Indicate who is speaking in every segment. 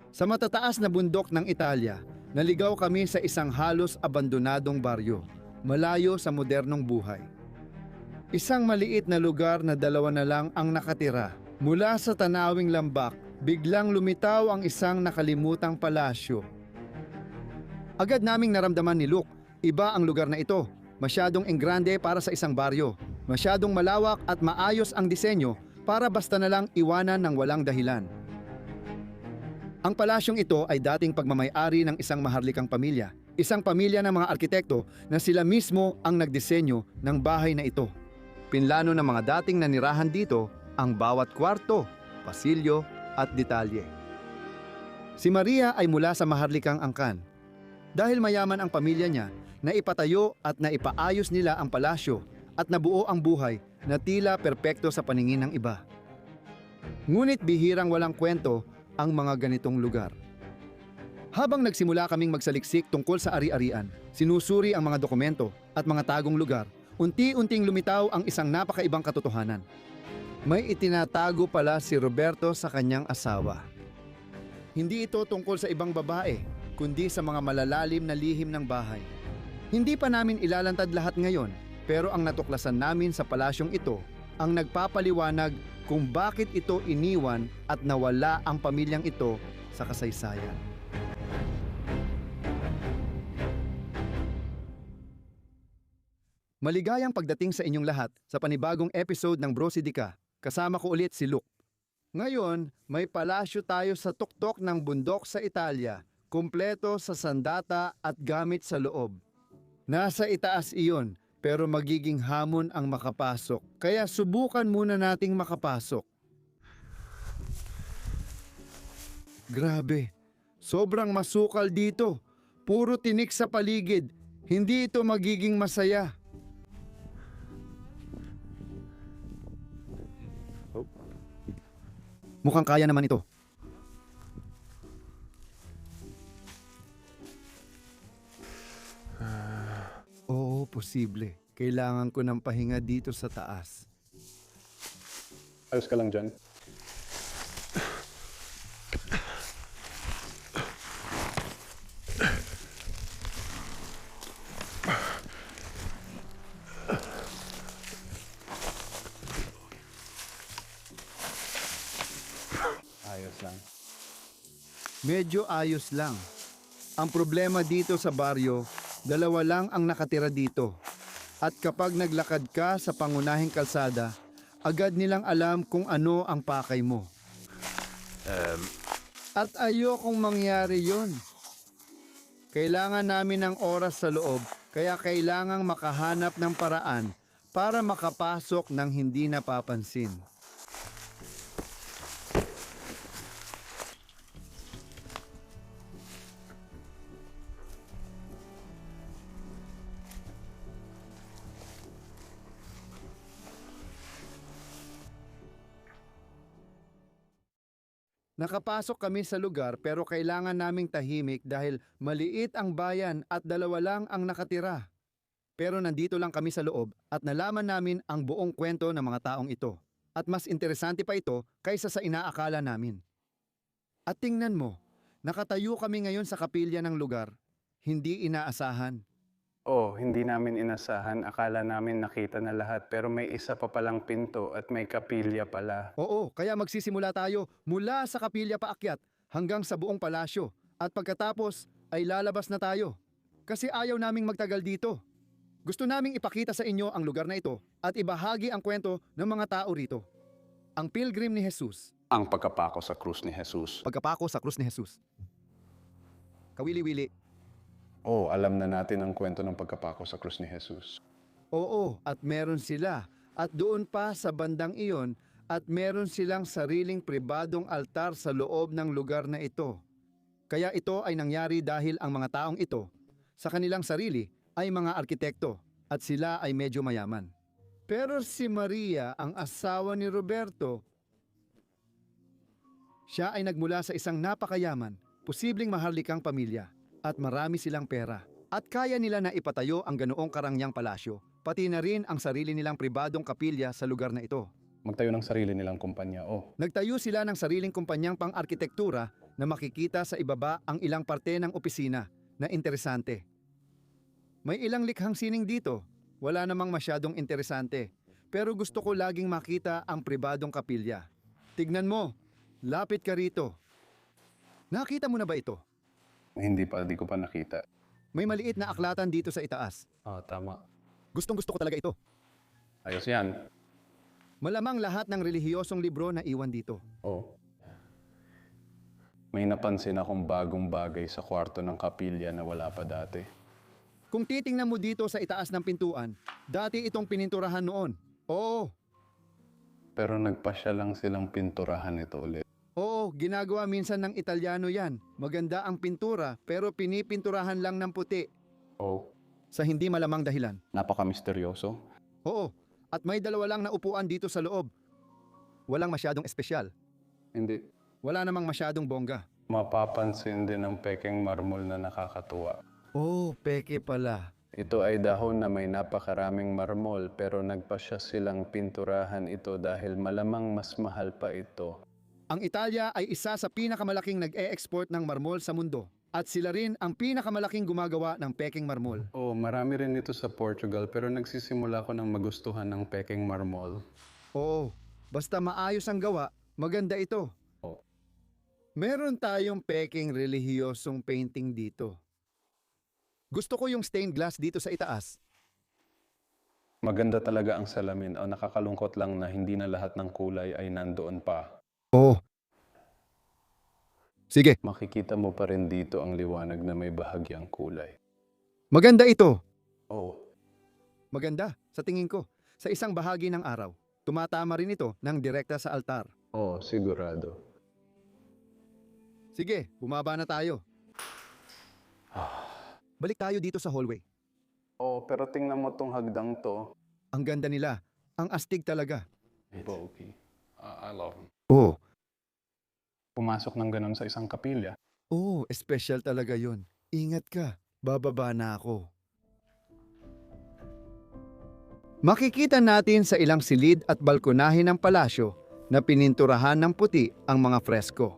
Speaker 1: Sa matataas na bundok ng Italia, naligaw kami sa isang halos abandonadong baryo, malayo sa modernong buhay. Isang maliit na lugar na dalawa na lang ang nakatira. Mula sa tanawing lambak, biglang lumitaw ang isang nakalimutang palasyo. Agad naming naramdaman ni Luke, iba ang lugar na ito. Masyadong enggrande para sa isang baryo. Masyadong malawak at maayos ang disenyo para basta na lang iwanan ng walang dahilan. Ang palasyong ito ay dating pagmamay-ari ng isang maharlikang pamilya. Isang pamilya ng mga arkitekto na sila mismo ang nagdisenyo ng bahay na ito. Pinlano ng mga dating nanirahan dito ang bawat kwarto, pasilyo at detalye. Si Maria ay mula sa maharlikang angkan. Dahil mayaman ang pamilya niya, naipatayo at naipaayos nila ang palasyo at nabuo ang buhay na tila perpekto sa paningin ng iba. Ngunit bihirang walang kwento ang mga ganitong lugar. Habang nagsimula kaming magsaliksik tungkol sa ari-arian, sinusuri ang mga dokumento at mga tagong lugar, unti-unting lumitaw ang isang napakaibang katotohanan. May itinatago pala si Roberto sa kanyang asawa. Hindi ito tungkol sa ibang babae, kundi sa mga malalalim na lihim ng bahay. Hindi pa namin ilalantad lahat ngayon, pero ang natuklasan namin sa palasyong ito ang nagpapaliwanag kung bakit ito iniwan at nawala ang pamilyang ito sa kasaysayan. Maligayang pagdating sa inyong lahat sa panibagong episode ng Bro Sidika. Kasama ko ulit si Luke. Ngayon, may palasyo tayo sa tuktok ng bundok sa Italia, kumpleto sa sandata at gamit sa loob. Nasa itaas iyon, pero magiging hamon ang makapasok. Kaya subukan muna nating makapasok. Grabe, sobrang masukal dito. Puro tinik sa paligid. Hindi ito magiging masaya. Mukhang kaya naman ito. Oo, posible. Kailangan ko ng pahinga dito sa taas.
Speaker 2: Ayos ka lang dyan. Ayos lang.
Speaker 1: Medyo ayos lang. Ang problema dito sa baryo, dalawa lang ang nakatira dito. At kapag naglakad ka sa pangunahing kalsada, agad nilang alam kung ano ang pakay mo. At ayokong mangyari yon. Kailangan namin ng oras sa loob, kaya kailangang makahanap ng paraan para makapasok ng hindi napapansin. Nakapasok kami sa lugar pero kailangan naming tahimik dahil maliit ang bayan at dalawa lang ang nakatira. Pero nandito lang kami sa loob at nalaman namin ang buong kwento ng mga taong ito. At mas interesante pa ito kaysa sa inaakala namin. At tingnan mo, nakatayo kami ngayon sa kapilya ng lugar. Hindi inaasahan.
Speaker 2: Oh, hindi namin inasahan. Akala namin nakita na lahat pero may isa pa palang pinto at may kapilya pala.
Speaker 1: Oo, kaya magsisimula tayo mula sa kapilya paakyat hanggang sa buong palasyo. At pagkatapos ay lalabas na tayo. Kasi ayaw naming magtagal dito. Gusto naming ipakita sa inyo ang lugar na ito at ibahagi ang kwento ng mga tao rito. Ang Pilgrim ni Jesus.
Speaker 2: Ang pagkapako sa krus ni Jesus.
Speaker 1: Pagkapako sa krus ni Jesus. Kawili-wili.
Speaker 2: Oh, alam na natin ang kwento ng pagkapako sa krus ni Jesus.
Speaker 1: Oo, at meron sila. At doon pa sa bandang iyon, at meron silang sariling pribadong altar sa loob ng lugar na ito. Kaya ito ay nangyari dahil ang mga taong ito, sa kanilang sarili, ay mga arkitekto at sila ay medyo mayaman. Pero si Maria, ang asawa ni Roberto, siya ay nagmula sa isang napakayaman, posibleng maharlikang pamilya at marami silang pera. At kaya nila na ipatayo ang ganoong karangyang palasyo, pati na rin ang sarili nilang pribadong kapilya sa lugar na ito.
Speaker 2: magtayo ng sarili nilang kumpanya. Oh,
Speaker 1: Nagtayo sila ng sariling kumpanyang pang-arkitektura na makikita sa ibaba ang ilang parte ng opisina na interesante. May ilang likhang sining dito. Wala namang masyadong interesante. Pero gusto ko laging makita ang pribadong kapilya. Tignan mo. Lapit ka rito. Nakita mo na ba ito?
Speaker 2: di ko pa nakita.
Speaker 1: May maliit na aklatan dito sa itaas.
Speaker 2: Tama.
Speaker 1: Gustong-gusto ko talaga ito.
Speaker 2: Ayos yan.
Speaker 1: Malamang lahat ng relihiyosong libro na iwan dito.
Speaker 2: Oh. May napansin akong bagong bagay sa kwarto ng kapilya na wala pa dati.
Speaker 1: Kung titingnan mo dito sa itaas ng pintuan, dati itong pininturahan noon. Oo,
Speaker 2: Pero nagpasya lang silang pinturahan ito ulit.
Speaker 1: oo, ginagawa minsan ng Italyano yan. Maganda ang pintura pero pinipinturahan lang ng puti
Speaker 2: Oh,
Speaker 1: sa hindi malamang dahilan.
Speaker 2: napaka-misteryoso.
Speaker 1: Oo, at may dalawa lang na upuan dito sa loob. Walang masyadong espesyal.
Speaker 2: Hindi.
Speaker 1: Wala namang masyadong bongga.
Speaker 2: Mapapansin din ang pekeng marmol na nakakatuwa.
Speaker 1: Oh, peke pala.
Speaker 2: Ito ay dahon na may napakaraming marmol pero nagpasya silang pinturahan ito dahil malamang mas mahal pa ito.
Speaker 1: Ang Italia ay isa sa pinakamalaking nag-e-export ng marmol sa mundo. At sila rin ang pinakamalaking gumagawa ng peking marmol.
Speaker 2: Oh, marami rin ito sa Portugal pero nagsisimula ko ng magustuhan ng pekeng marmol.
Speaker 1: Oo, basta maayos ang gawa, maganda ito.
Speaker 2: Oh.
Speaker 1: Meron tayong peking relihiyosong painting dito. Gusto ko yung stained glass dito sa itaas.
Speaker 2: Maganda talaga ang salamin. O nakakalungkot lang na hindi na lahat ng kulay ay nandoon pa.
Speaker 1: Oo. Sige,
Speaker 2: Makikita mo pa rin dito ang liwanag na may bahagyang kulay.
Speaker 1: maganda ito.
Speaker 2: Oh,
Speaker 1: Maganda, sa tingin ko. Sa isang bahagi ng araw, tumatama rin ito ng direkta sa altar.
Speaker 2: oh, sigurado.
Speaker 1: Sige, bumaba na tayo. Balik tayo dito sa hallway.
Speaker 2: Oh, pero tingnan mo tong hagdang to.
Speaker 1: Ang ganda nila. Ang astig talaga.
Speaker 2: Bogey. I love him.
Speaker 1: Oo.
Speaker 2: Pumasok ng ganun sa isang kapilya.
Speaker 1: Oo, special talaga yon. Ingat ka, bababa na ako. Makikita natin sa ilang silid at balkonahe ng palasyo na pininturahan ng puti ang mga fresko.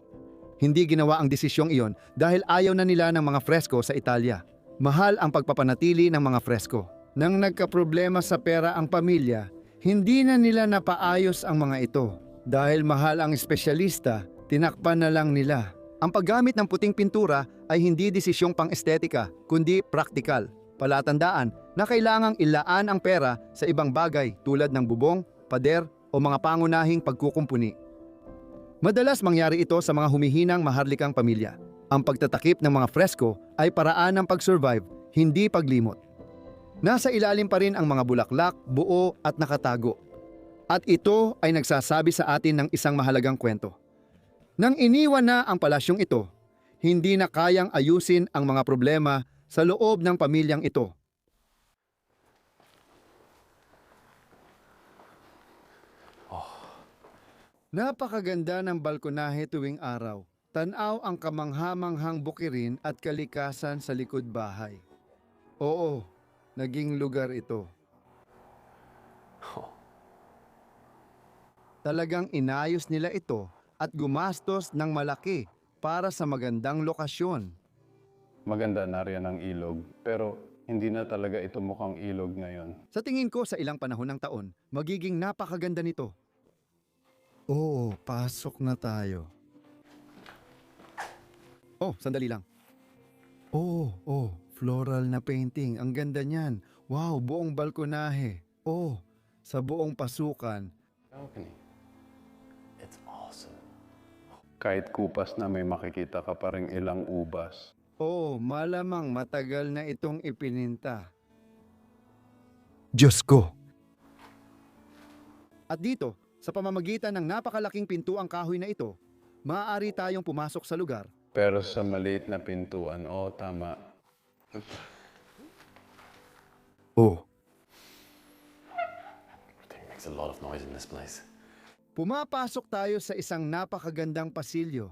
Speaker 1: Hindi ginawa ang desisyong iyon dahil ayaw na nila ng mga fresko sa Italia. Mahal ang pagpapanatili ng mga fresko. Nang nagkaproblema sa pera ang pamilya, hindi na nila napaayos ang mga ito. Dahil mahal ang espesyalista, tinakpan na lang nila. Ang paggamit ng puting pintura ay hindi desisyong pang-estetika, kundi praktikal. Palatandaan na kailangang ilaan ang pera sa ibang bagay tulad ng bubong, pader o mga pangunahing pagkukumpuni. Madalas mangyari ito sa mga humihinang maharlikang pamilya. Ang pagtatakip ng mga fresko ay paraan ng pag-survive, hindi paglimot. Nasa ilalim pa rin ang mga bulaklak, buo at nakatago. At ito ay nagsasabi sa atin ng isang mahalagang kwento. Nang iniwan na ang palasyong ito, hindi na kayang ayusin ang mga problema sa loob ng pamilyang ito. Napakaganda ng balkonahe tuwing araw. Tanaw ang kamanghamanghang bukirin at kalikasan sa likod bahay. Oo, naging lugar ito. Talagang inayos nila ito at gumastos ng malaki para sa magandang lokasyon.
Speaker 2: Maganda na rin ang ilog, pero hindi na talaga ito mukhang ilog ngayon.
Speaker 1: Sa tingin ko sa ilang panahon ng taon, magiging napakaganda nito. Oo, pasok na tayo. Oh, sandali lang. Oh, floral na painting. Ang ganda niyan. Wow, buong balkonahe. Oh, sa buong pasukan.
Speaker 2: Balcony. It's awesome. Kahit kupas na may makikita ka pa rin ilang ubas.
Speaker 1: Oh, malamang matagal na itong ipininta. Diyos ko! At dito, sa pamamagitan ng napakalaking pintuang kahoy na ito, maaari tayong pumasok sa lugar.
Speaker 2: Pero sa maliit na pintuan, tama.
Speaker 1: Oh,
Speaker 3: It makes a lot of noise in this place.
Speaker 1: pumapasok tayo sa isang napakagandang pasilyo.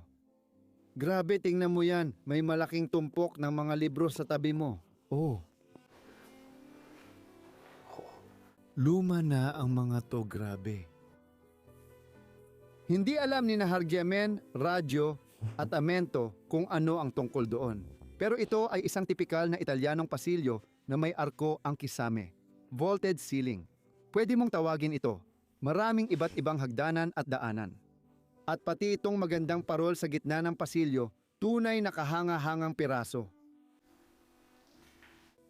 Speaker 1: Grabe, tingnan mo yan. May malaking tumpok ng mga libro sa tabi mo. Oh. Luma na ang mga to, grabe. Hindi alam ni Hargiamen, Radyo at Amento kung ano ang tungkol doon. Pero ito ay isang tipikal na Italianong pasilyo na may arko ang kisame. Vaulted ceiling. Pwede mong tawagin ito. Maraming iba't ibang hagdanan at daanan. At pati itong magandang parol sa gitna ng pasilyo, tunay na kahanga-hangang piraso.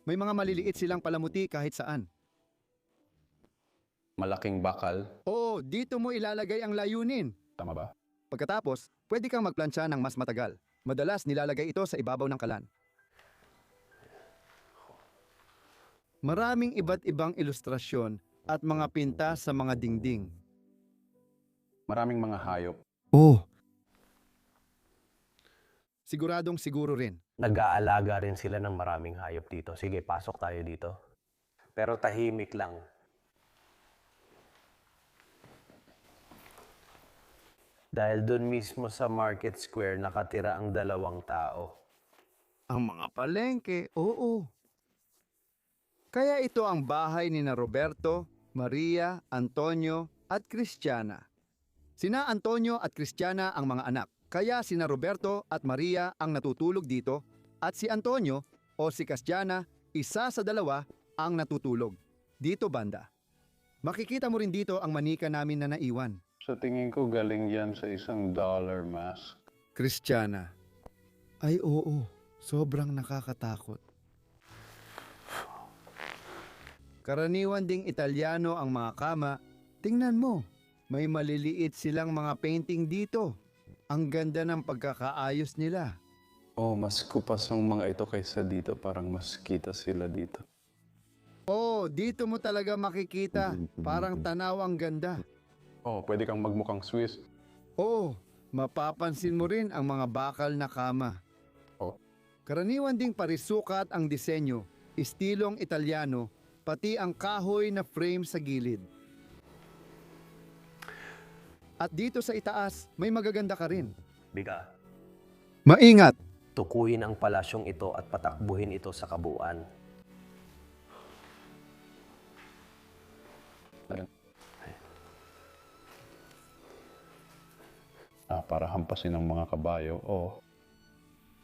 Speaker 1: May mga maliliit silang palamuti kahit saan.
Speaker 2: Malaking bakal.
Speaker 1: Oo, dito mo ilalagay ang layunin.
Speaker 2: Tama ba?
Speaker 1: Pagkatapos, pwede kang magplansya ng mas matagal. Madalas nilalagay ito sa ibabaw ng kalan. Maraming iba't ibang ilustrasyon at mga pinta sa mga dingding.
Speaker 2: Maraming mga hayop.
Speaker 1: Oh. Siguradong siguro rin.
Speaker 4: Nag-aalaga rin sila ng maraming hayop dito. Sige, pasok tayo dito. Pero tahimik lang. Dahil doon mismo sa Market Square nakatira ang 2 tao.
Speaker 1: Ang mga palengke, oo. Kaya ito ang bahay ni na Roberto, Maria, Antonio at Cristiana. Sina Antonio at Cristiana ang mga anak. Kaya sina Roberto at Maria ang natutulog dito at si Antonio o si Cristiana, isa sa 2 ang natutulog. Dito banda. Makikita mo rin dito ang manika namin na naiwan.
Speaker 2: Sa tingin ko galing yan sa isang dollar mask.
Speaker 1: Cristiana. Ay oo, sobrang nakakatakot. Karaniwan ding Italiano ang mga kama. Tingnan mo, may maliliit silang mga painting dito. Ang ganda ng pagkakaayos nila.
Speaker 2: Oh, mas kupas ang mga ito kaysa dito. Parang mas kita sila dito.
Speaker 1: Oh, dito mo talaga makikita. Parang tanaw ang ganda.
Speaker 2: Oh, pwede kang magmukhang Swiss.
Speaker 1: Oh, mapapansin mo rin ang mga bakal na kama.
Speaker 2: Oh.
Speaker 1: Karaniwan ding parisukat ang disenyo, estilong Italiano, pati ang kahoy na frame sa gilid. At dito sa itaas, may magaganda ka rin.
Speaker 4: Biga,
Speaker 1: Maingat!
Speaker 4: tukuyin ang palasyong ito at patakbuhin ito sa kabuuan.
Speaker 2: Para hampasin ng mga kabayo. Oh,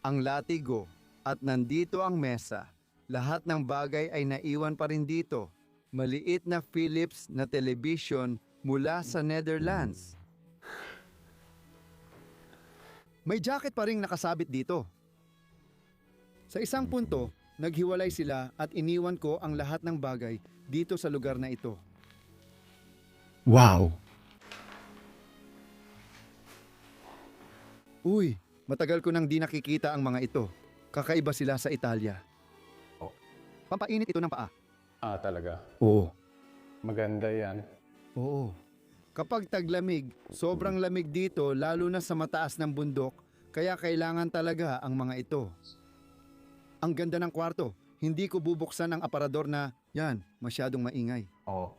Speaker 1: Ang latigo at nandito ang mesa. Lahat ng bagay ay naiwan pa rin dito. Maliit na Philips na television mula sa Netherlands. May jacket pa ring nakasabit dito. Sa isang punto, naghiwalay sila at iniwan ko ang lahat ng bagay dito sa lugar na ito. Wow! Uy, matagal ko nang di nakikita ang mga ito. Kakaiba sila sa Italia.
Speaker 2: Oh.
Speaker 1: Pampainit ito ng paa.
Speaker 2: talaga.
Speaker 1: Oo.
Speaker 2: Maganda yan.
Speaker 1: Oo. Kapag taglamig, sobrang lamig dito lalo na sa mataas ng bundok, kaya kailangan talaga ang mga ito. Ang ganda ng kwarto. Hindi ko bubuksan ang aparador na, yan, masyadong maingay.
Speaker 2: Oh.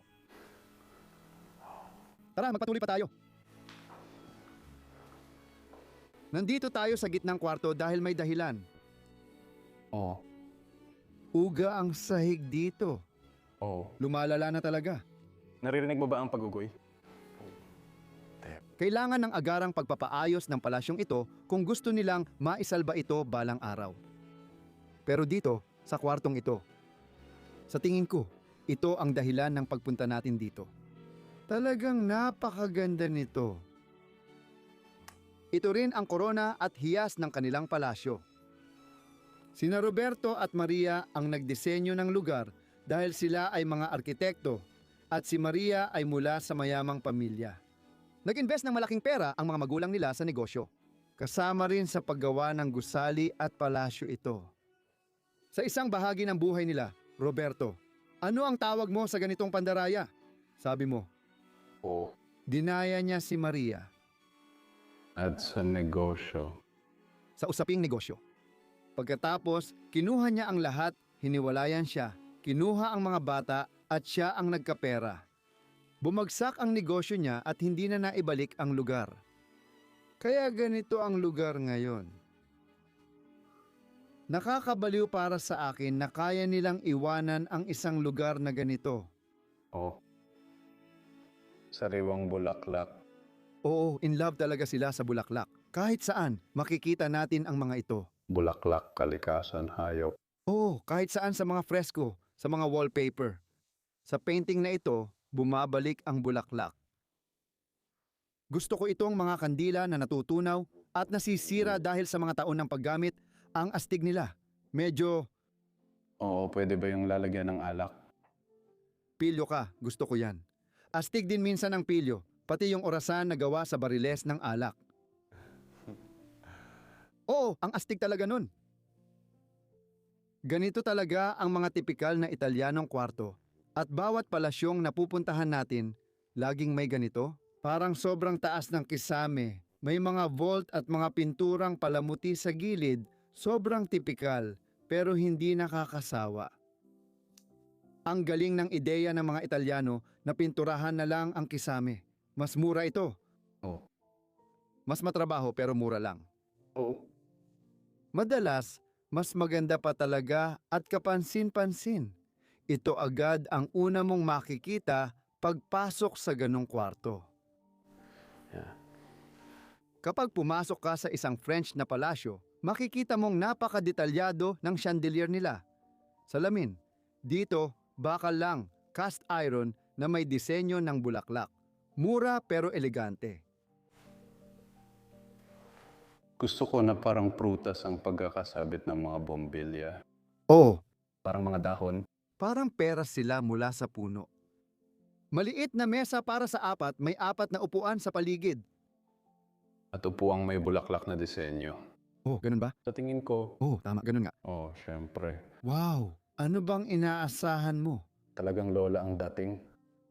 Speaker 1: Tara, magpatuloy pa tayo. Nandito tayo sa gitnang kwarto dahil may dahilan.
Speaker 2: Oh.
Speaker 1: Uga ang sahig dito.
Speaker 2: Oh.
Speaker 1: Lumalala na talaga.
Speaker 2: Naririnig mo ba ang pag-ugoy?
Speaker 1: Kailangan ng agarang pagpapaayos ng palasyong ito kung gusto nilang maisalba ito balang araw. Pero dito, sa kwartong ito, sa tingin ko, ito ang dahilan ng pagpunta natin dito. Talagang napakaganda nito. Ito rin ang korona at hiyas ng kanilang palasyo. Sina Roberto at Maria ang nagdisenyo ng lugar dahil sila ay mga arkitekto at si Maria ay mula sa mayamang pamilya. Nag-invest ng malaking pera ang mga magulang nila sa negosyo. Kasama rin sa paggawa ng gusali at palasyo ito. Sa isang bahagi ng buhay nila, Roberto, ano ang tawag mo sa ganitong pandaraya? Sabi mo.
Speaker 2: Oh.
Speaker 1: Dinaya niya si Maria.
Speaker 2: At sa negosyo.
Speaker 1: Sa usaping negosyo. Pagkatapos, kinuha niya ang lahat, hiniwalayan siya, kinuha ang mga bata at siya ang nagkapera. Bumagsak ang negosyo niya at hindi na naibalik ang lugar. Kaya ganito ang lugar ngayon. Nakakabaliw para sa akin na kaya nilang iwanan ang isang lugar na ganito.
Speaker 2: Oh. Sariwang bulaklak.
Speaker 1: Oo, in love talaga sila sa bulaklak. Kahit saan, makikita natin ang mga ito.
Speaker 2: Bulaklak, kalikasan, hayop.
Speaker 1: Oo, kahit saan sa mga fresko, sa mga wallpaper. Sa painting na ito, bumabalik ang bulaklak. Gusto ko itong mga kandila na natutunaw at nasisira dahil sa mga taon ng paggamit, ang astig nila. Medyo
Speaker 2: Oo, pwede ba yung lalagyan ng alak?
Speaker 1: pilyo ka, gusto ko yan. Astig din minsan ang pilyo, pati yung orasan na gawa sa bariles ng alak. Oo, ang astig talaga nun. Ganito talaga ang mga tipikal na Italianong kwarto. At bawat palasyong napupuntahan natin, laging may ganito. Parang sobrang taas ng kisame. May mga vault at mga pinturang palamuti sa gilid. Sobrang tipikal, pero hindi nakakasawa. Ang galing ng ideya ng mga Italiano na pinturahan na lang ang kisame. Mas mura ito.
Speaker 2: Oo.
Speaker 1: Mas matrabaho pero mura lang.
Speaker 2: Oo.
Speaker 1: Madalas, mas maganda pa talaga at kapansin-pansin. Ito agad ang una mong makikita pagpasok sa ganong kwarto.
Speaker 2: Yeah.
Speaker 1: Kapag pumasok ka sa isang French na palasyo, makikita mong napakadetalyado ng chandelier nila. Salamin. Dito, bakal lang, cast iron na may disenyo ng bulaklak. Mura pero elegante.
Speaker 2: Gusto ko na parang prutas ang pagkakasabit ng mga bombilya.
Speaker 1: Oh,
Speaker 2: Parang mga dahon.
Speaker 1: parang pera sila mula sa puno. Maliit na mesa para sa apat, may apat na upuan sa paligid.
Speaker 2: At upuang may bulaklak na disenyo.
Speaker 1: Oh, ganun ba?
Speaker 2: Sa tingin ko,
Speaker 1: Oh, tama, ganun nga.
Speaker 2: syempre.
Speaker 1: Wow, ano bang inaasahan mo?
Speaker 2: Talagang lola ang dating.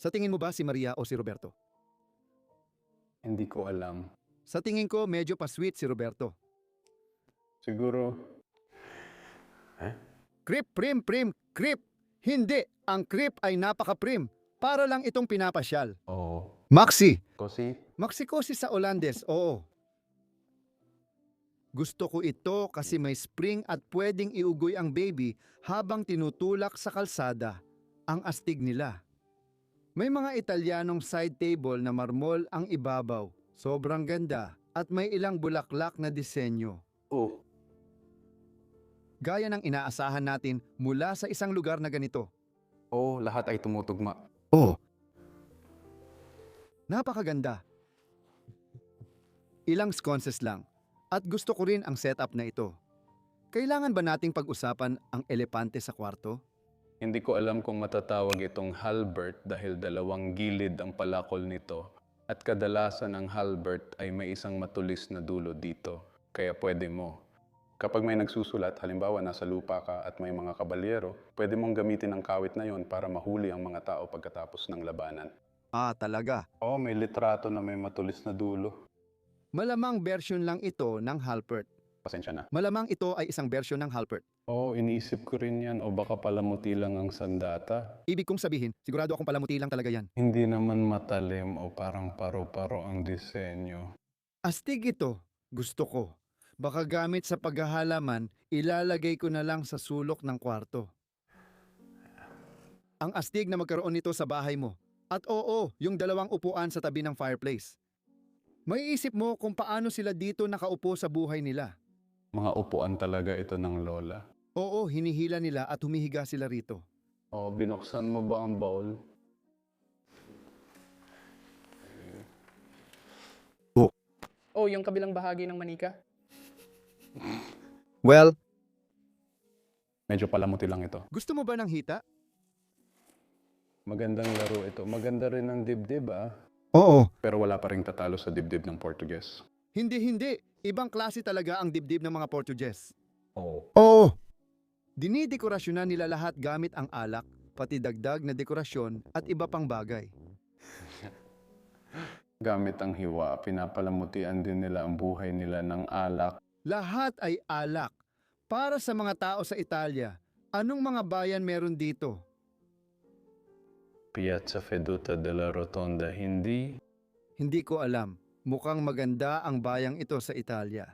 Speaker 1: Sa tingin mo ba si Maria o si Roberto?
Speaker 2: Hindi ko alam.
Speaker 1: Sa tingin ko, medyo pa-sweet si Roberto.
Speaker 2: Siguro,
Speaker 1: Creep, prim, creep. Hindi, ang creep ay napaka-prim. Para lang itong pinapasyal. Maxi.
Speaker 2: Kasi
Speaker 1: Maxikosi sa Olandes, oo. Gusto ko ito kasi may spring at pwedeng iugoy ang baby habang tinutulak sa kalsada. Ang astig nila. May mga Italianong side table na marmol ang ibabaw. Sobrang ganda at may ilang bulaklak na disenyo. Gaya ng inaasahan natin mula sa isang lugar na ganito.
Speaker 2: lahat ay tumutugma.
Speaker 1: Oh. Napakaganda. Ilang sconces lang. At gusto ko rin ang setup na ito. Kailangan ba nating pag-usapan ang elepante sa kwarto?
Speaker 2: Hindi ko alam kung matatawag itong halberd dahil dalawang gilid ang palakol nito. At kadalasan ang halberd ay may isang matulis na dulo dito. Kaya pwede mo. Kapag may nagsusulat, halimbawa nasa lupa ka at may mga kabalyero, pwede mong gamitin ang kawit na yon para mahuli ang mga tao pagkatapos ng labanan.
Speaker 1: Ah, talaga.
Speaker 2: May litrato na may matulis na dulo.
Speaker 1: Malamang version lang ito ng halpert.
Speaker 2: Pasensya na.
Speaker 1: Malamang ito ay isang version ng halpert.
Speaker 2: Iniisip ko rin yan. O baka palamuti lang ang sandata.
Speaker 1: Ibig kong sabihin, sigurado akong palamuti lang talaga yan.
Speaker 2: Hindi naman matalim o parang paro-paro ang disenyo.
Speaker 1: Astig ito. Gusto ko. Baka gamit sa paghahalaman, ilalagay ko na lang sa sulok ng kwarto. Ang astig na magkaroon nito sa bahay mo. At oo, yung dalawang upuan sa tabi ng fireplace. May isip mo kung paano sila dito nakaupo sa buhay nila.
Speaker 2: Mga upuan talaga ito ng lola.
Speaker 1: Oo, hinihila nila at humihiga sila rito.
Speaker 2: Binuksan mo ba ang bowl?
Speaker 5: Yung kabilang bahagi ng manika.
Speaker 1: Well,
Speaker 2: Medyo palamuti lang ito.
Speaker 1: gusto mo ba ng hita?
Speaker 2: Magandang laro ito. Maganda rin ang dibdib
Speaker 1: Oo.
Speaker 2: Pero wala pa rin tatalo sa dibdib ng Portuguese.
Speaker 1: Hindi. Ibang klase talaga ang dibdib ng mga Portuges.
Speaker 2: Oo.
Speaker 1: Oo. Dinidekorasyonan nila lahat gamit ang alak, pati dagdag na dekorasyon at iba pang bagay.
Speaker 2: Gamit ang hiwa, pinapalamutian din nila ang buhay nila ng alak.
Speaker 1: Lahat ay alak. Para sa mga tao sa Italia, anong mga bayan meron dito?
Speaker 2: Piazza Feduta della Rotonda, hindi?
Speaker 1: Hindi ko alam. Mukhang maganda ang bayang ito sa Italia.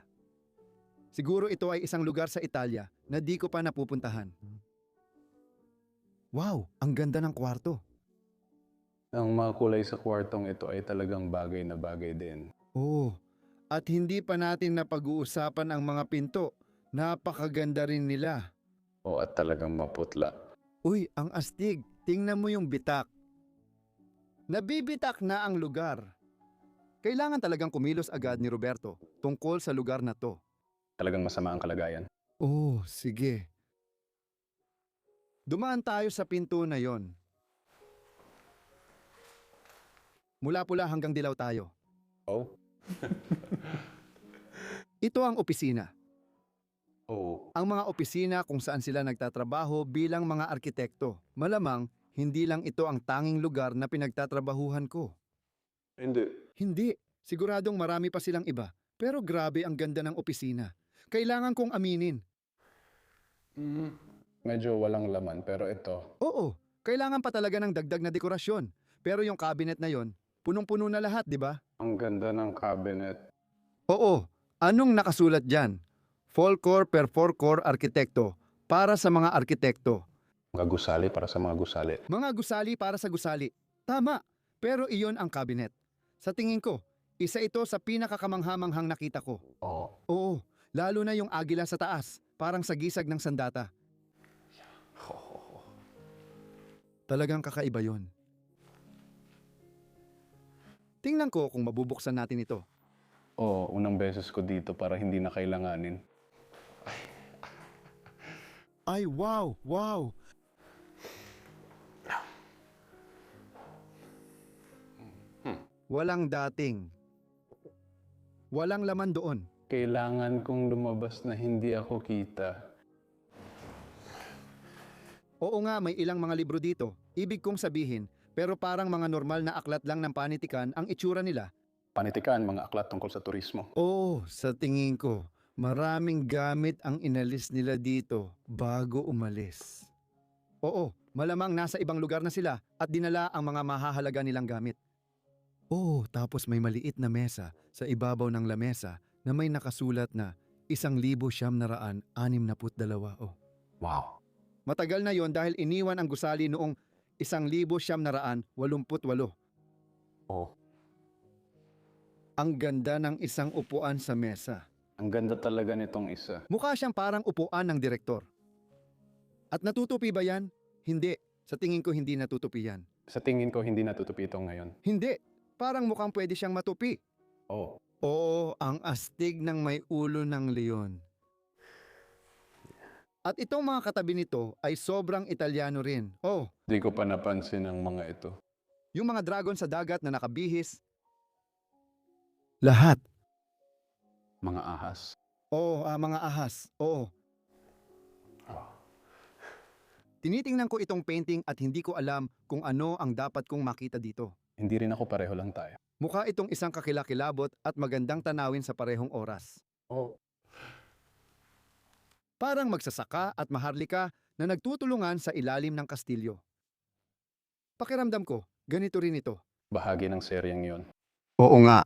Speaker 1: Siguro ito ay isang lugar sa Italia na di ko pa napupuntahan. Wow, ang ganda ng kwarto.
Speaker 2: Ang mga kulay sa kwartong ito ay talagang bagay na bagay din.
Speaker 1: Oh, at hindi pa natin napag-uusapan ang mga pinto. Napakaganda rin nila.
Speaker 2: O at talagang maputla.
Speaker 1: Uy, ang astig. Tingnan mo yung bitak. Nabibitak na ang lugar. Kailangan talagang kumilos agad ni Roberto tungkol sa lugar na to.
Speaker 2: Talagang masama ang kalagayan.
Speaker 1: Oh, sige. Dumaan tayo sa pinto na yon. Mula pula hanggang dilaw tayo.
Speaker 2: Oh?
Speaker 1: Ito ang opisina.
Speaker 2: Oo.
Speaker 1: Ang mga opisina kung saan sila nagtatrabaho bilang mga arkitekto. Malamang, hindi lang ito ang tanging lugar na pinagtatrabahuhan ko.
Speaker 2: Hindi.
Speaker 1: Hindi. Siguradong marami pa silang iba. Pero grabe ang ganda ng opisina. Kailangan kong aminin.
Speaker 2: Medyo walang laman pero ito.
Speaker 1: Oo, kailangan pa talaga ng dagdag na dekorasyon. Pero yung cabinet na yon, punong-puno na lahat, di ba?
Speaker 2: Ang ganda ng cabinet.
Speaker 1: Oo. Anong nakasulat dyan? Folklore per Folklore Arkitekto. Para sa mga arkitekto.
Speaker 2: Mga gusali para sa mga gusali.
Speaker 1: Mga gusali para sa gusali. Tama. Pero iyon ang cabinet. Sa tingin ko, isa ito sa pinakakamanghamanghang nakita ko.
Speaker 2: Oo.
Speaker 1: Oo, lalo na yung agila sa taas. Parang sa gisag ng sandata. Talagang kakaiba yon. Tingnan ko kung mabubuksan natin ito.
Speaker 2: Oo, unang beses ko dito para hindi na kailanganin.
Speaker 1: Ay, wow! Wow! Walang dating. Walang laman doon.
Speaker 2: Kailangan kong lumabas na hindi ako kita.
Speaker 1: Oo nga, may ilang mga libro dito. Ibig kong sabihin, pero parang mga normal na aklat lang ng panitikan ang itsura nila.
Speaker 2: Panitikan, mga aklat tungkol sa turismo.
Speaker 1: Oo, sa tingin ko, maraming gamit ang inalis nila dito bago umalis. Oo, malamang nasa ibang lugar na sila at dinala ang mga mahahalaga nilang gamit. Oo, tapos may maliit na mesa sa ibabaw ng lamesa na may nakasulat na 1,962. Oh.
Speaker 2: Wow.
Speaker 1: Matagal na yon dahil iniwan ang gusali noong 1,988.
Speaker 2: Oo.
Speaker 1: Ang ganda ng isang upuan sa mesa.
Speaker 2: Ang ganda talaga nitong isa.
Speaker 1: Mukha siyang parang upuan ng direktor. At natutupi ba yan? Hindi. Sa tingin ko hindi natutupi yan.
Speaker 2: Sa tingin ko, hindi natutupi ito ngayon.
Speaker 1: Hindi. Parang mukhang pwede siyang matupi.
Speaker 2: Oo.
Speaker 1: Oo, ang astig ng may ulo ng leon. At itong mga katabi nito ay sobrang Italiano rin. Oh,
Speaker 2: Di ko pa napansin ang mga ito.
Speaker 1: yung mga dragon sa dagat na nakabihis. Lahat.
Speaker 2: Mga ahas.
Speaker 1: Oo, mga ahas. Oo. Tinitingnan ko itong painting at hindi ko alam kung ano ang dapat kong makita dito.
Speaker 2: Hindi rin ako, pareho lang tayo.
Speaker 1: Mukha itong isang kakilakilabot at magandang tanawin sa parehong oras.
Speaker 2: Oo.
Speaker 1: Parang magsasaka at maharlika na nagtutulungan sa ilalim ng kastilyo. Pakiramdam ko, ganito rin ito.
Speaker 2: Bahagi ng seryeng yon.
Speaker 1: Oo nga.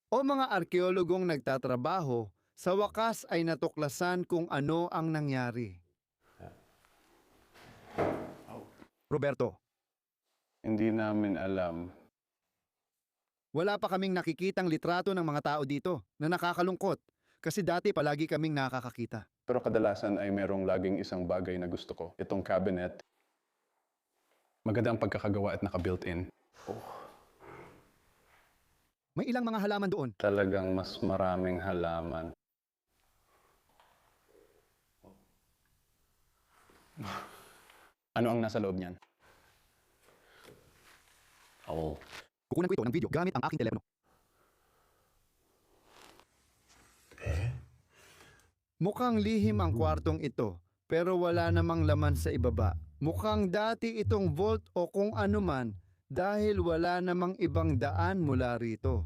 Speaker 1: O mga arkeologong nagtatrabaho, sa wakas ay natuklasan kung ano ang nangyari. Roberto,
Speaker 2: Hindi namin alam.
Speaker 1: wala pa kaming nakikitang litrato ng mga tao dito na nakakalungkot kasi dati palagi kaming nakakakita.
Speaker 2: Pero kadalasan ay merong laging isang bagay na gusto ko. Itong cabinet. Maganda ang pagkakagawa at naka-built-in.
Speaker 1: May ilang mga halaman doon.
Speaker 2: Talagang mas maraming halaman. Ano ang nasa loob niyan?
Speaker 3: Oh,
Speaker 1: Kukunan ko ito ng video gamit ang aking telepono. Mukhang lihim ang kwartong ito, pero wala namang laman sa ibaba. Mukhang dati itong vault o kung ano man dahil wala namang ibang daan mula rito.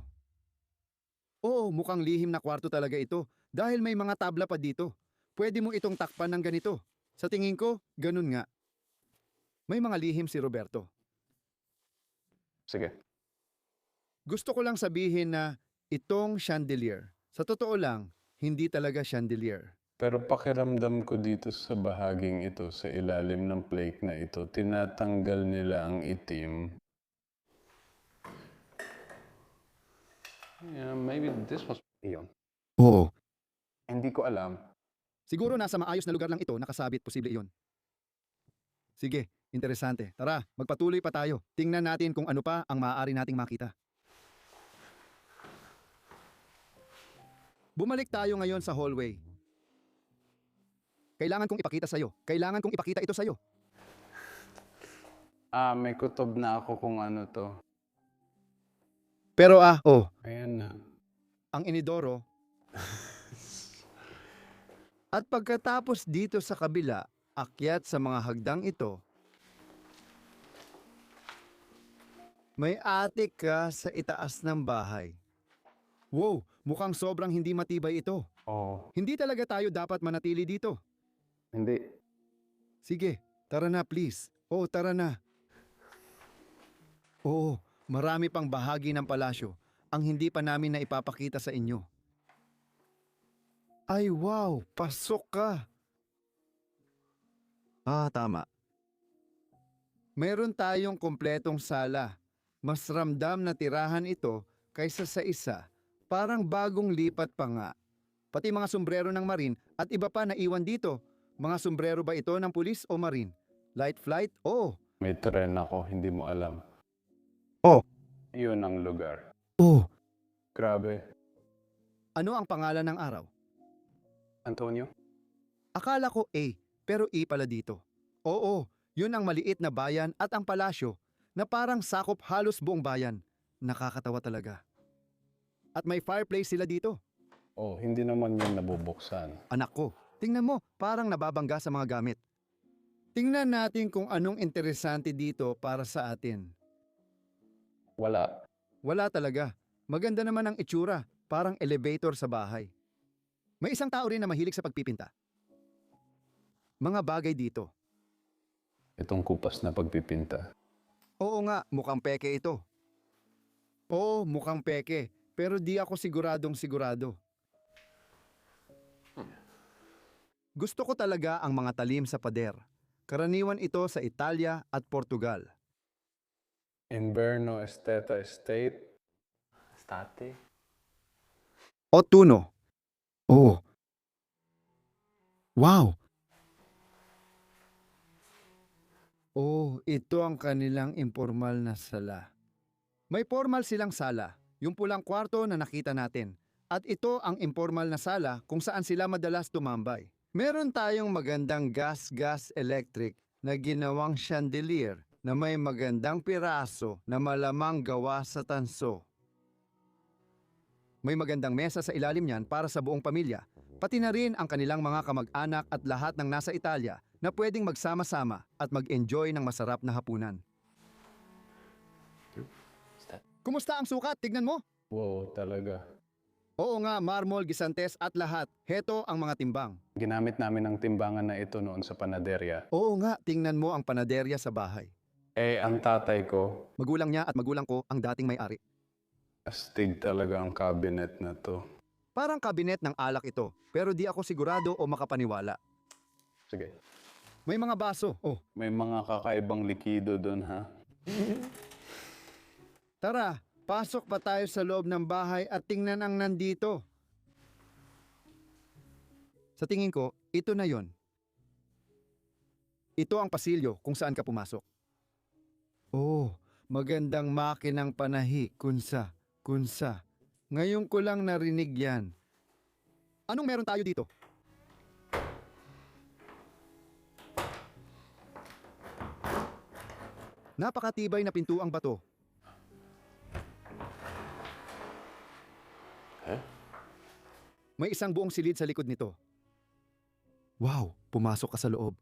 Speaker 1: Oo, mukhang lihim na kwarto talaga ito dahil may mga tabla pa dito. Pwede mo itong takpan ng ganito. Sa tingin ko, ganun nga. May mga lihim si Roberto.
Speaker 2: Sige.
Speaker 1: Gusto ko lang sabihin na itong chandelier, sa totoo lang, hindi talaga chandelier.
Speaker 2: Pero pakiramdam ko dito sa bahaging ito, sa ilalim ng plate na ito, tinatanggal nila ang itim Yeah, maybe this was iyon.
Speaker 1: Oo.
Speaker 2: Hindi ko alam.
Speaker 1: Siguro nasa maayos na lugar lang ito nakasabit, posible iyon. Sige, interesante. Tara, magpatuloy pa tayo. Tingnan natin kung ano pa ang maaari nating makita. Bumalik tayo ngayon sa hallway. Kailangan kong ipakita sa'yo. Kailangan kong ipakita ito sa'yo.
Speaker 2: May kutob na ako kung ano to.
Speaker 1: Pero
Speaker 2: Ayan na.
Speaker 1: ang inidoro. At pagkatapos dito sa kabila, akyat sa mga hagdang ito, may atik ka sa itaas ng bahay. Wow, mukhang sobrang hindi matibay ito.
Speaker 2: Oo.
Speaker 1: Hindi talaga tayo dapat manatili dito.
Speaker 2: Hindi.
Speaker 1: Sige, tara na please. Tara na. Oo, marami pang bahagi ng palasyo ang hindi pa namin na ipapakita sa inyo. Ay wow, pasok ka. Tama. Meron tayong kompletong sala. Mas ramdam na tirahan ito kaysa sa isa. Parang bagong lipat pa nga. Pati mga sombrero ng marine at iba pa na iwan dito. Mga sombrero ba ito ng pulis o marine? Light flight? Oo.
Speaker 2: May tren ako, hindi mo alam.
Speaker 1: Oh.
Speaker 2: Iyon ang lugar.
Speaker 1: Oh.
Speaker 2: Grabe.
Speaker 1: Ano ang pangalan ng araw?
Speaker 2: Antonio?
Speaker 1: Akala ko A, pero E pala dito. Oo, yun ang maliit na bayan at ang palasyo na parang sakop halos buong bayan. Nakakatawa talaga. At may fireplace sila dito.
Speaker 2: Oh, hindi naman yun nabubuksan.
Speaker 1: Anak ko, tingnan mo, parang nababangga sa mga gamit. Tingnan natin kung anong interesante dito para sa atin.
Speaker 2: Wala.
Speaker 1: Wala talaga. Maganda naman ang itsura, parang elevator sa bahay. May isang tao rin na mahilig sa pagpipinta. Mga bagay dito.
Speaker 2: Itong kupas na pagpipinta.
Speaker 1: Oo nga, mukhang peke ito. Oo, mukhang peke, pero di ako siguradong sigurado. Gusto ko talaga ang mga talim sa pader. Karaniwan ito sa Italia at Portugal.
Speaker 2: Inverno Esteta Estate.
Speaker 3: State?
Speaker 1: Otuno. Oh. Wow! Oh, ito ang kanilang informal na sala. May formal silang sala, yung pulang kwarto na nakita natin. At ito ang informal na sala kung saan sila madalas tumambay. Meron tayong magandang gas electric na ginawang chandelier na may magandang piraso na malamang gawa sa tanso. May magandang mesa sa ilalim niyan para sa buong pamilya, pati na rin ang kanilang mga kamag-anak at lahat ng nasa Italia na pwedeng magsama-sama at mag-enjoy ng masarap na hapunan. Kumusta ang sukat? Tignan mo.
Speaker 2: Wow, talaga.
Speaker 1: Oo nga, marmol, gisantes at lahat. Heto ang mga timbang.
Speaker 2: Ginamit namin ang timbangan na ito noon sa panaderya.
Speaker 1: Oo nga, tingnan mo ang panaderya sa bahay.
Speaker 2: Ang tatay ko,
Speaker 1: Magulang niya at magulang ko ang dating may-ari.
Speaker 2: astig talaga ang cabinet na to.
Speaker 1: Parang kabinet ng alak ito, pero di ako sigurado o makapaniwala.
Speaker 2: Sige.
Speaker 1: May mga baso.
Speaker 2: May mga kakaibang likido doon, ha?
Speaker 1: Tara, pasok pa tayo sa loob ng bahay at tingnan ang nandito. Sa tingin ko, ito na yon. Ito ang pasilyo kung saan ka pumasok. Oh, magandang makinang panahi, kunsa. Ngayon ko lang narinig yan. Anong meron tayo dito? Napakatibay na pintuang bato. May isang buong silid sa likod nito. Wow, pumasok ka sa loob.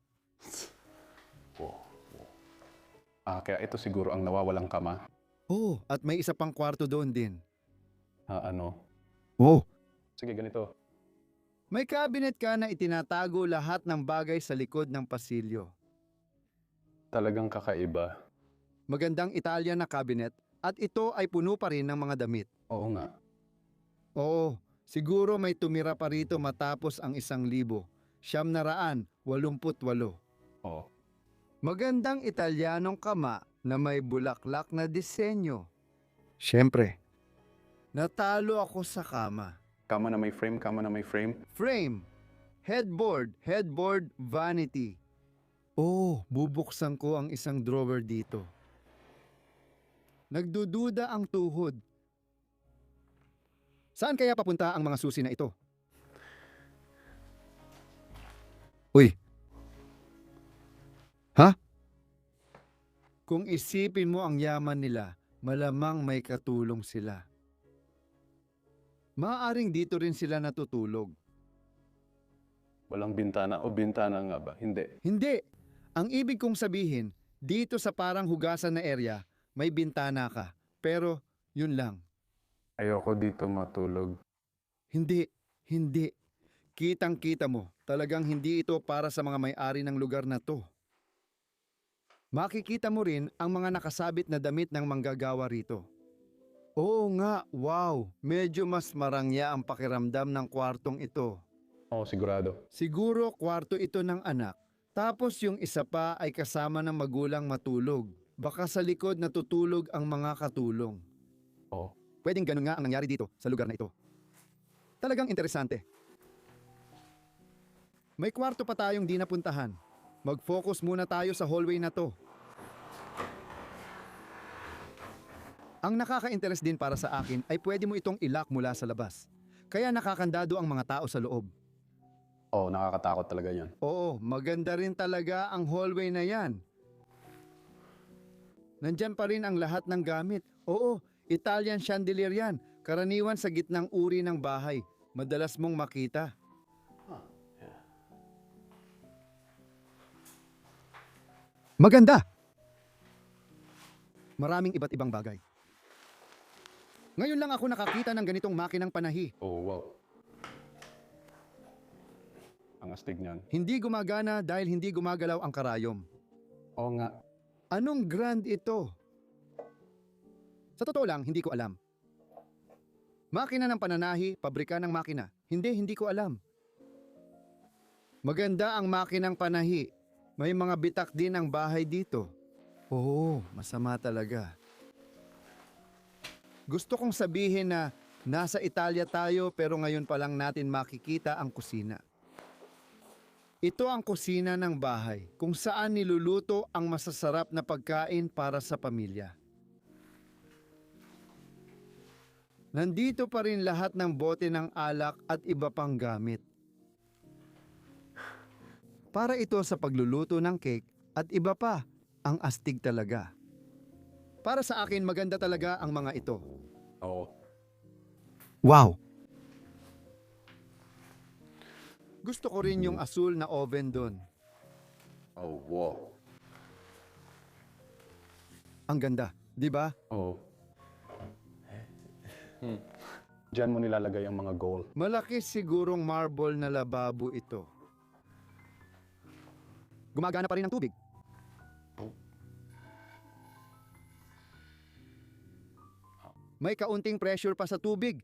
Speaker 2: Kaya ito siguro ang nawawalang kama.
Speaker 1: Oh, at may isa pang kwarto doon din.
Speaker 2: Ano?
Speaker 1: Oh,
Speaker 2: Sige, ganito.
Speaker 1: may cabinet ka na itinatago lahat ng bagay sa likod ng pasilyo.
Speaker 2: Talagang kakaiba.
Speaker 1: Magandang Italian na cabinet at ito ay puno pa rin ng mga damit.
Speaker 2: Oo nga.
Speaker 1: Oo, siguro may tumira pa rito matapos ang 1,988.
Speaker 2: Oo.
Speaker 1: Magandang Italianong kama na may bulaklak na disenyo. Siyempre. Natalo ako sa kama.
Speaker 2: Kama na may frame, kama na may frame.
Speaker 1: Frame. Headboard, vanity. Oh, bubuksan ko ang isang drawer dito. Nagdududa ang tuhod. Saan kaya papunta ang mga susi na ito? Uy. Ha? Kung isipin mo ang yaman nila, malamang may katulong sila. Maaaring dito rin sila natutulog.
Speaker 2: Walang bintana o bintana nga ba? Hindi.
Speaker 1: Hindi. Ang ibig kong sabihin, dito sa parang hugasan na area, may bintana ka. Pero, yun lang.
Speaker 2: Ayoko dito matulog.
Speaker 1: Hindi. Kitang-kita mo, talagang hindi ito para sa mga may-ari ng lugar na to. Makikita mo rin ang mga nakasabit na damit ng manggagawa rito. Oo nga, wow, medyo mas marangya ang pakiramdam ng kwartong ito.
Speaker 2: Oo, sigurado.
Speaker 1: Siguro kwarto ito ng anak. Tapos yung isa pa ay kasama ng magulang matulog. Baka sa likod natutulog ang mga katulong.
Speaker 2: Oo.
Speaker 1: Pwedeng ganun nga ang nangyari dito sa lugar na ito. Talagang interesante. May kwarto pa tayong di napuntahan. Mag-focus muna tayo sa hallway na to. Ang nakaka-interest din para sa akin ay pwede mo itong ilock mula sa labas. Kaya nakakandado ang mga tao sa loob.
Speaker 2: Oo, nakakatakot talaga yan.
Speaker 1: Oo, maganda rin talaga ang hallway na yan. Nandyan pa rin ang lahat ng gamit. Oo, Italian chandelier yan. Karaniwan sa gitnang uri ng bahay. Madalas mong makita. Maganda! Maraming iba't ibang bagay. Ngayon lang ako nakakita ng ganitong makinang panahi.
Speaker 2: Oh, wow. Ang astig niyan.
Speaker 1: Hindi gumagana dahil hindi gumagalaw ang karayom.
Speaker 2: Oo nga.
Speaker 1: Anong brand ito? Sa totoo lang, hindi ko alam. Makina ng pananahi, pabrika ng makina. Hindi ko alam. Maganda ang makinang panahi. May mga bitak din ang bahay dito. Oo, masama talaga. Gusto kong sabihin na nasa Italia tayo pero ngayon pa lang natin makikita ang kusina. Ito ang kusina ng bahay kung saan niluluto ang masasarap na pagkain para sa pamilya. Nandito pa rin lahat ng bote ng alak at iba pang gamit. Para ito sa pagluluto ng cake at iba pa, ang astig talaga. Para sa akin maganda talaga ang mga ito.
Speaker 2: Oo.
Speaker 1: Wow! Gusto ko rin yung asul na oven doon.
Speaker 2: Oh, wow.
Speaker 1: Ang ganda, di ba?
Speaker 2: Oo. Diyan mo nilalagay ang mga gold.
Speaker 1: Malaki sigurong marble na lababo ito. Gumagana pa rin ang tubig. May kaunting pressure pa sa tubig.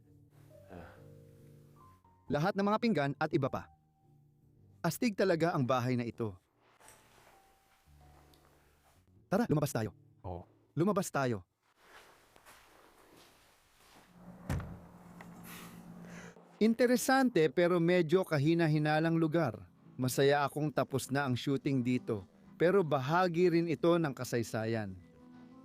Speaker 1: Lahat ng mga pinggan at iba pa. Astig talaga ang bahay na ito. Tara, lumabas tayo.
Speaker 2: Oo.
Speaker 1: Lumabas tayo. Interesante pero medyo kahina-hinalang lugar. Masaya akong tapos na ang shooting dito. Pero bahagi rin ito ng kasaysayan.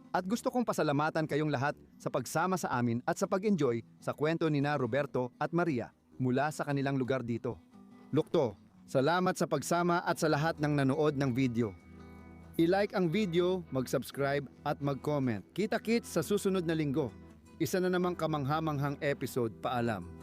Speaker 1: At gusto kong pasalamatan kayong lahat sa pagsama sa amin at sa pag-enjoy sa kwento ni na Roberto at Maria mula sa kanilang lugar dito. Lukto, salamat sa pagsama at sa lahat ng nanood ng video. I-like ang video, mag-subscribe at mag-comment. Kita-kits sa susunod na linggo. Isa na namang kamanghamanghang episode. Paalam.